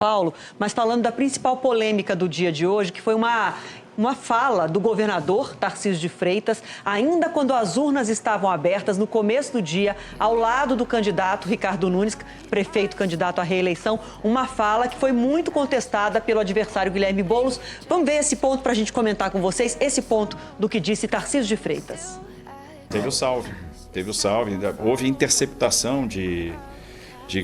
Paulo, mas falando da principal polêmica do dia de hoje, que foi uma fala do governador Tarcísio de Freitas, ainda quando as urnas estavam abertas, no começo do dia, ao lado do candidato Ricardo Nunes, prefeito candidato à reeleição, uma fala que foi muito contestada pelo adversário Guilherme Boulos. Vamos ver esse ponto para a gente comentar com vocês, esse ponto do que disse Tarcísio de Freitas. Teve o salve, houve interceptação de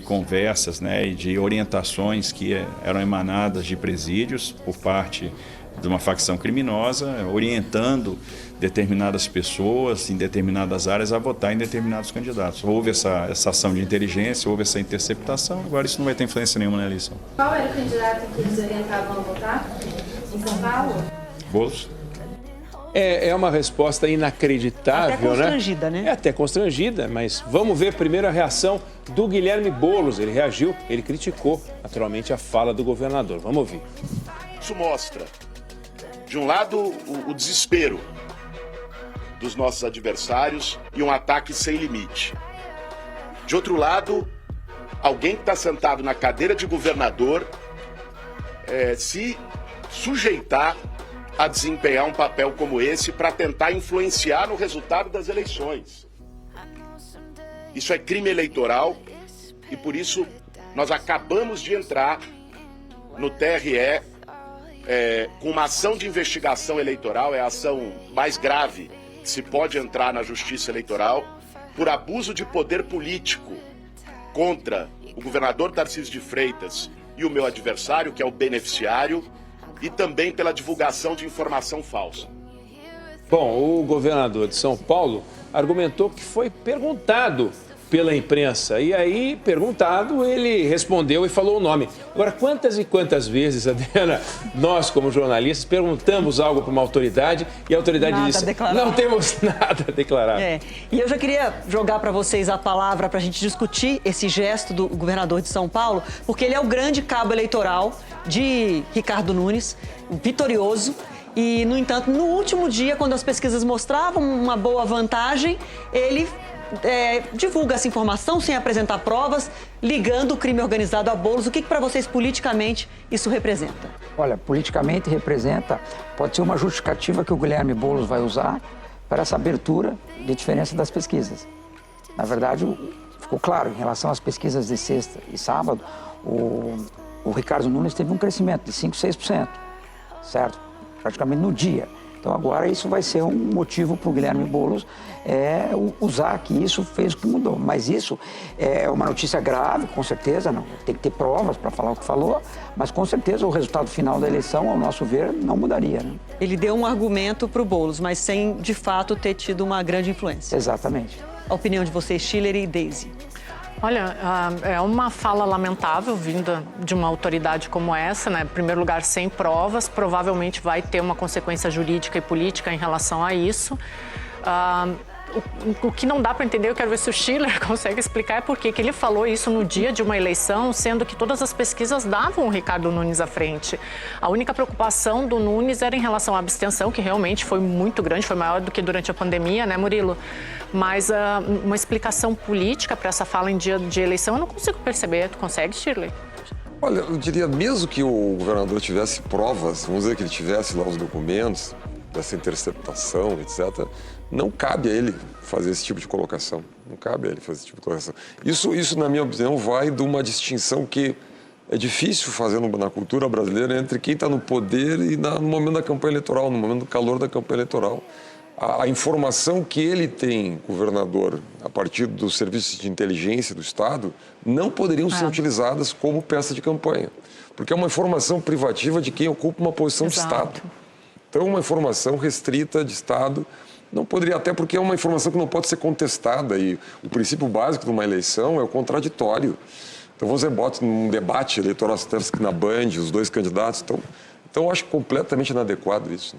conversas, né, e de orientações que eram emanadas de presídios por parte de uma facção criminosa, orientando determinadas pessoas em determinadas áreas a votar em determinados candidatos. Houve essa ação de inteligência, houve essa interceptação, agora isso não vai ter influência nenhuma na eleição. Qual era o candidato que eles orientavam a votar em São Paulo? Boulos. É uma resposta inacreditável, até constrangida, né? É até constrangida, mas vamos ver primeiro a reação do Guilherme Boulos. Ele reagiu, ele criticou, naturalmente, a fala do governador. Vamos ouvir. Isso mostra, de um lado, o desespero dos nossos adversários e um ataque sem limite. De outro lado, alguém que está sentado na cadeira de governador se sujeitar a desempenhar um papel como esse para tentar influenciar no resultado das eleições. Isso é crime eleitoral e por isso nós acabamos de entrar no TRE com uma ação de investigação eleitoral, é a ação mais grave que se pode entrar na Justiça Eleitoral, por abuso de poder político contra o governador Tarcísio de Freitas e o meu adversário, que é o beneficiário, e também pela divulgação de informação falsa. Bom, o governador de São Paulo argumentou que foi perguntado pela imprensa. E aí, perguntado, ele respondeu e falou o nome. Agora, quantas e quantas vezes, Adriana, nós, como jornalistas, perguntamos algo para uma autoridade e a autoridade disse, não temos nada a declarar. E eu já queria jogar para vocês a palavra para a gente discutir esse gesto do governador de São Paulo, porque ele é o grande cabo eleitoral de Ricardo Nunes, vitorioso. E, no entanto, no último dia, quando as pesquisas mostravam uma boa vantagem, ele divulga essa informação sem apresentar provas, ligando o crime organizado a Boulos. O que para vocês, politicamente, isso representa? Olha, politicamente representa, pode ser uma justificativa que o Guilherme Boulos vai usar para essa abertura de diferença das pesquisas. Na verdade, ficou claro, em relação às pesquisas de sexta e sábado, o Ricardo Nunes teve um crescimento de 5%, 6%, certo? Praticamente no dia. Então agora isso vai ser um motivo para o Guilherme Boulos usar que isso fez o que mudou. Mas isso é uma notícia grave, com certeza, não tem que ter provas para falar o que falou, mas com certeza o resultado final da eleição, ao nosso ver, não mudaria. Né? Ele deu um argumento para o Boulos, mas sem, de fato, ter tido uma grande influência. Exatamente. A opinião de vocês, Schiller e Daisy? Olha, é uma fala lamentável vinda de uma autoridade como essa, né? Em primeiro lugar, sem provas, provavelmente vai ter uma consequência jurídica e política em relação a isso. O que não dá para entender, eu quero ver se o Schiller consegue explicar, é por que ele falou isso no dia de uma eleição, sendo que todas as pesquisas davam o Ricardo Nunes à frente. A única preocupação do Nunes era em relação à abstenção, que realmente foi muito grande, foi maior do que durante a pandemia, né, Murilo? Mas uma explicação política para essa fala em dia de eleição eu não consigo perceber. Tu consegue, Shirley? Olha, eu diria, mesmo que o governador tivesse provas, vamos dizer que ele tivesse lá os documentos dessa interceptação, etc., não cabe a ele fazer esse tipo de colocação. Não cabe a ele fazer esse tipo de colocação. Isso, na minha opinião, vai de uma distinção que é difícil fazer na cultura brasileira entre quem está no poder e no momento da campanha eleitoral, no momento do calor da campanha eleitoral. A informação que ele tem, governador, a partir dos serviços de inteligência do Estado, não poderiam ser utilizadas como peça de campanha. Porque é uma informação privativa de quem ocupa uma posição de Estado. Então, uma informação restrita de Estado não poderia, até porque é uma informação que não pode ser contestada. E o princípio básico de uma eleição é o contraditório. Então, você bota num debate eleitoral na Band, os dois candidatos. Então eu acho completamente inadequado isso.